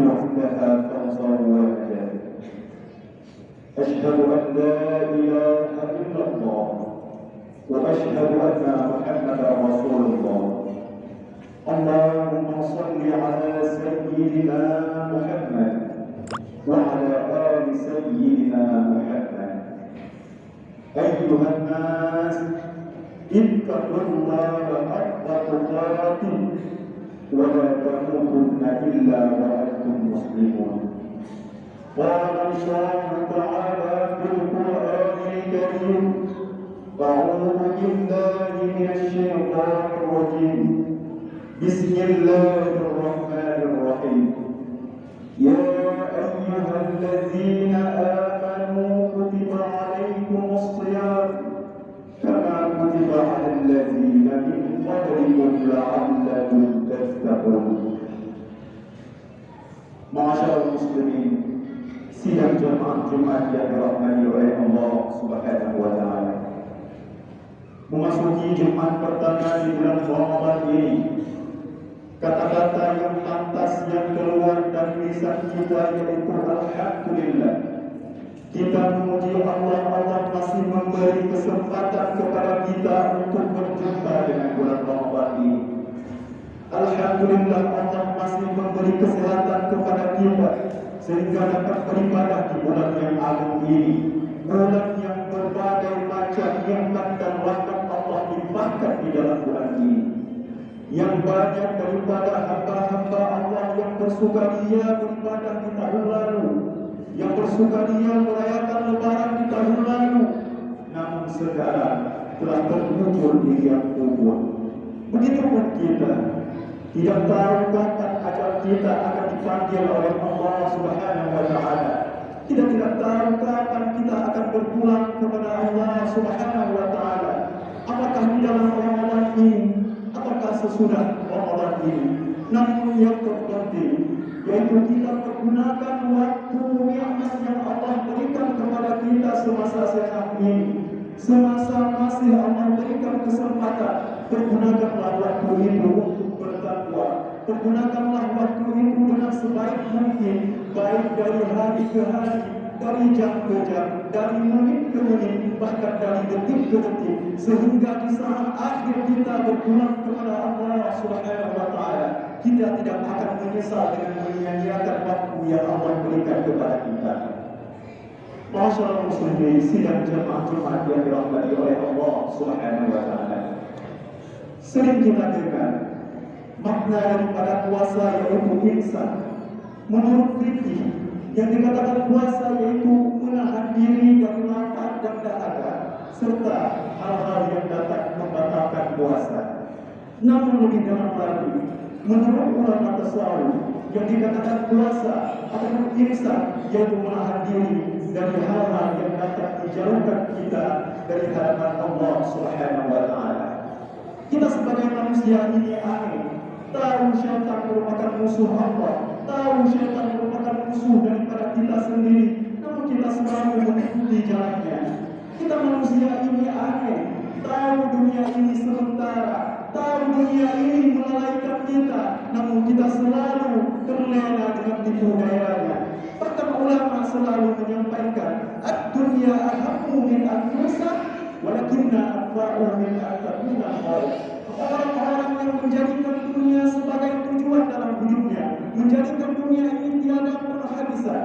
لها فوزا ونجاة. أشهد أن لا إله إلا الله وأشهد أن محمدا رسول الله. اللهم صل على سيدنا محمد وعلى آل سيدنا محمد. أيها الناس اتقوا الله حق تقاته ولا تموتن إلا وأنتم مسلمون. قال الله تعالى في القرآن الكريم: أعوذ بالله من الشيطان الرجيم. بسم الله الرحمن الرحيم. يا أيها الذين آمنوا كتب عليكم الصيام كما كتب على الذين من قبلكم لعلكم تتقون. Ma'asyiral muslimin, sidang jemaah Jumat yang dirahmati oleh Allah Subhanahu wa taala. Memasuki Jumat pertama di bulan Ramadan ini, kata-kata yang pantas yang keluar dari lisan kita yaitu alhamdulillah. Kita memuji Allah, Allah masih memberi kesempatan kepada kita untuk berjumpa dengan bulan Ramadan ini. Alhamdulillah, Allah masih memberi kesehatan kepada kita sehingga dapat beribadah di bulan yang agung ini. Bulan yang berbagai macam nikmat dan rahmat Allah limpahkan di dalam bulan ini. Yang banyak daripada hamba-hamba Allah yang bersukaria beribadah di tahun lalu, yang bersukaria merayakan lebaran di tahun lalu, namun sekarang telah terkubur di liang kubur. Begitupun kita, tidak tahu kapan ajal kita akan dipanggil oleh Allah Subhanahu wa taala. Kita tidak tahu kapan kita akan berpulang kepada Allah Subhanahu wa taala. Apakah di dalam Ramadan ini, apakah sesudah Ramadan ini. Namun yang terpenting yaitu kita pergunakan waktu nikmat yang Allah berikan kepada kita semasa sehat ini. Semasa masih Allah berikan kesempatan, pergunakanlah waktu itu untuk bertakwa. Pergunakanlah waktu itu dengan sebaik mungkin, baik dari hari ke hari, dari jam ke jam, dari menit ke menit, bahkan dari detik ke detik, sehingga di saat akhir kita berpulang kepada Allah Subhanahu wa taala, kita tidak akan menyesal dengan menyia-nyiakan waktu yang Allah berikan kepada kita. Masyaallah muslimin, sidang jemaah Jumat yang dirahmati oleh Allah Subhanahu wa taala. Sering kita dengar makna daripada puasa yaitu ihsan. Menurut fikih, yang dikatakan puasa yaitu menahan diri dari lapar dan dahaga serta hal-hal yang dapat membatalkan puasa. Namun lebih dalam lagi, menurut ulama tasawuf, yang dikatakan puasa atau ihsan yaitu menahan diri dari hal-hal yang dapat menjauhkan kita dari hadapan Allah Subhanahu wa taala. Kita sebagai manusia ini aneh, tahu syaitan merupakan musuh Allah, tahu syaitan merupakan musuh daripada kita sendiri, namun kita selalu mengikuti jalannya. Kita manusia ini aneh, tahu dunia ini sementara, tahu dunia ini melalaikan kita, namun kita selalu terlena dengan tipu dayanya. Bahkan ulama selalu menyampaikan, ad-dunya ahammu min an-nusah, walakinna anfa'u min an-takuna khair. Orang-orang yang menjadikan dunia sebagai tujuan dalam hidupnya, menjadikan dunia ini tiada penghabisan.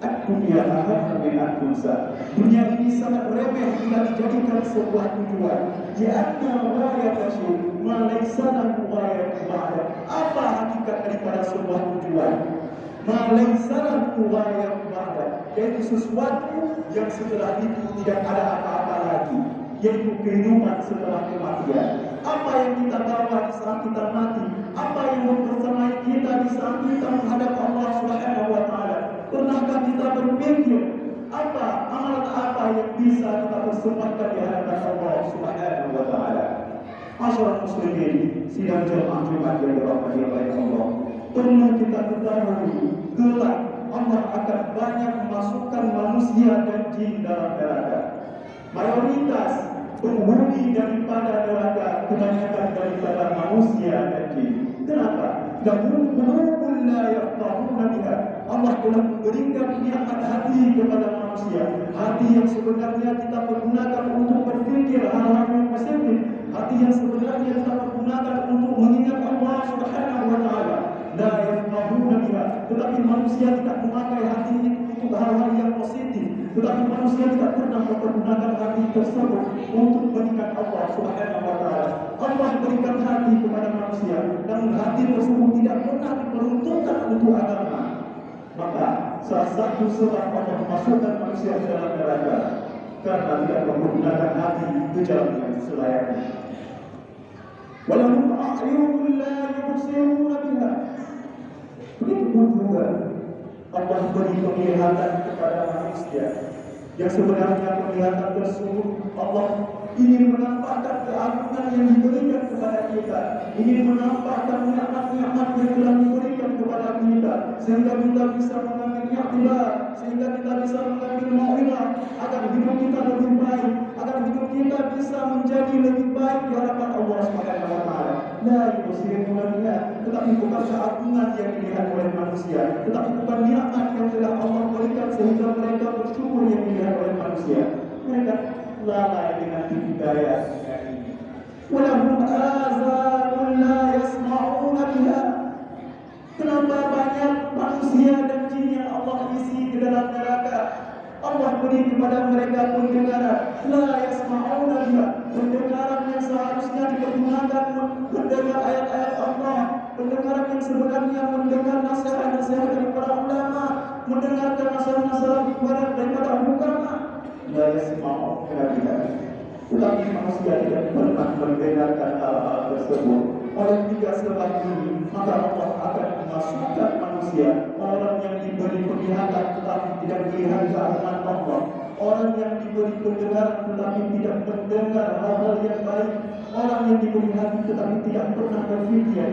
Ad-dunya ahammu min an-nusah. Dunia ini sangat remeh bila dijadikan sebuah tujuan. Ya'anna ghayata syai' ma laysa lahu ghayatun ba'da. Apa hakikat daripada sebuah tujuan? Malaisalah uwayat ba'da, yaitu sesuatu yang setelah itu tidak ada apa-apa lagi, yaitu kehidupan setelah kematian. Apa yang kita bawa di saat kita mati, apa yang mempersamai kita di saat kita menghadap Allah Subhanahu wa taala. Pernahkah kita berpikir apa amalan apa yang bisa kita persembahkan di hadapan Allah Subhanahu wa taala? Masyaallah muslimin, sidang jemaah Jumat yang dirahmati oleh Allah. Perlu kita ketahui, kelak Allah akan banyak memasukkan manusia dan jin dalam neraka. Mayoritas penghuni daripada neraka kebanyakan daripada manusia dan jin. Kenapa? Lahum qulubun la yafqahuna Allah telah memberikan nikmat hati kepada manusia. Hati yang sebenarnya kita pergunakan untuk berpikir hal-hal yang positif. Hati yang sebenarnya kita pergunakan untuk mengingat Allah Subhanahu wa taala. La yafqahuna biha. Tetapi manusia tidak memakai hati ini untuk hal-hal yang positif. Tetapi manusia tidak pernah mempergunakan hati tersebut untuk mengingat Allah Subhanahu wa taala. Allah berikan hati kepada manusia, namun hati tersebut tidak pernah diperuntukkan untuk agama. Maka salah satu sebab Allah masukkan manusia ke dalam neraka karena tidak menggunakan hati ke jalan yang selayaknya. Walahum a'yunun la yubsiruna biha. Begitu juga Allah beri penglihatan kepada manusia yang sebenarnya penglihatan tersebut Allah ingin menampakkan keagungan yang diberikan kepada kita, ingin menampakkan nikmat-nikmat yang telah diberikan kepada kita, sehingga kita bisa mengambil iktibar, sehingga kita bisa mengambil mau'ilah agar hidup kita lebih baik, agar hidup kita bisa menjadi lebih baik di hadapan Allah Subhanahu wa taala. La yusiruna biha, tetapi bukan keagungan yang dilihat oleh manusia, tetapi bukan nikmat yang telah Allah berikan sehingga mereka bersyukur yang dilihat oleh manusia. Mereka lalai dengan hidayah ini. Walahum azanun la yasma'una biha. Kenapa banyak manusia dan jin yang Allah isi ke dalam neraka? Allah beri kepada mereka pendengaran la yasma'una biha, pendengaran yang seharusnya dipergunakan mendengar ayat-ayat Allah, pendengaran yang sebenarnya mendengar nasihat-nasihat dari para ulama, mendengarkan nasihat-nasihat daripada ulama. La yasma'una biha. Tetapi manusia tidak pernah mendengarkan hal-hal tersebut. Oleh tiga sebab ini, maka Allah akan memasukkan manusia, orang yang diberi penglihatan tetapi tidak melihat keagungan Allah, orang yang diberi pendengaran tetapi tidak mendengar hal-hal yang baik, orang yang diberi hati tetapi tidak pernah berpikir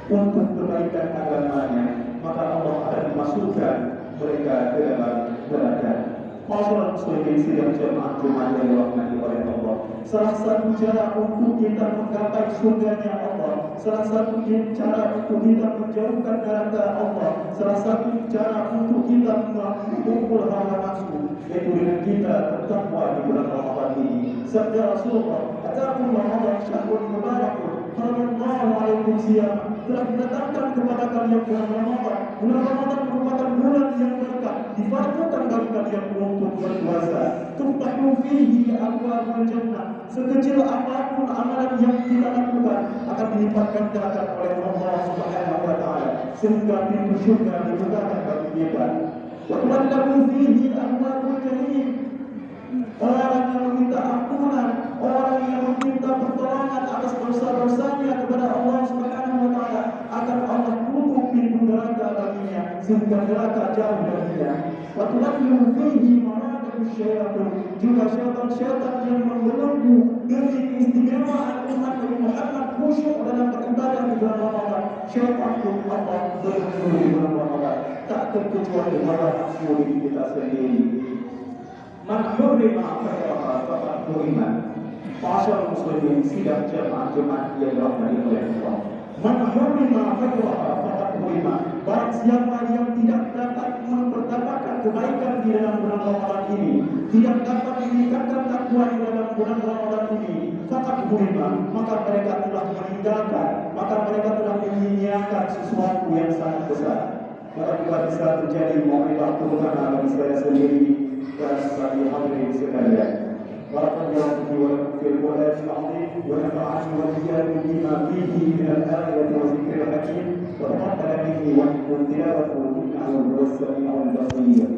untuk kebaikan agamanya, maka Allah akan memasukkan mereka ke dalam neraka. Masyarakat muslimin sidang jemaah Jumat yang dirahmati oleh Allah, salah satu cara untuk kita menggapai surganya Allah, salah satu cara untuk kita menjauhkan neraka Allah, salah satu cara untuk kita mengumpul hawa nafsu, yaitu dengan kita bertakwa di bulan Ramadan ini. Sabda Rasulullah, "Atakum Ramadan syahrul mubarakun, faradallahu alaikum siyam." Telah didatangkan kepada kalian bulan Ramadan. Bulan Ramadan merupakan bulan yang berkah, difardukan bagi kalian untuk berpuasa. Tuftahu fihi abwabul jannah. Sekecil apapun amalan yang kita lakukan akan dilipat gandakan oleh Allah Subhanahu wa taala, sehingga pintu surga dibukakan bagi kita. Wa tu'allahu fihi abwabul jahim. Orang yang meminta ampunan, orang yang meminta pertolongan atas dosa-dosanya kepada Allah Subhanahu wa taala, akan Allah tutup pintu neraka baginya sehingga neraka jauh darinya. Wa tu'allahu fihi syaitan, juga syaitan-syaitan yang membelenggu demi keistimewaan umat Nabi Muhammad khusyuk dalam beribadah di bulan Ramadan. Syaitan pun Allah belenggu di bulan Ramadan, tak terkecuali hawa nafsu diri kita sendiri. Man hurrima khairan faqad hurima. Masyaallah muslimin sidang jemaah Jumat yang dirahmati oleh Allah. Man hurrima khairan faqad hurima. Barang siapa yang tidak dapat mendapatkan kebaikan di dalam bulan Ramadan ini, tidak dapat meningkatkan takwa di dalam bulan Ramadan ini, faqad hurima, maka mereka telah meninggalkan, maka mereka telah menyia-nyiakan sesuatu yang sangat besar. Maka juga bisa terjadi mau'ilah terutama bagi saya sendiri dan bagi hadirin sekalian. Barakallahu fiikum wa lakum fil Qur'anil 'azim wa nafa'ani wa iyyakum bima fihi min al-ayati wa dzikril hakim wa taqabbal minni wa minkum tilawatahu innahu huwas sami'ul basir.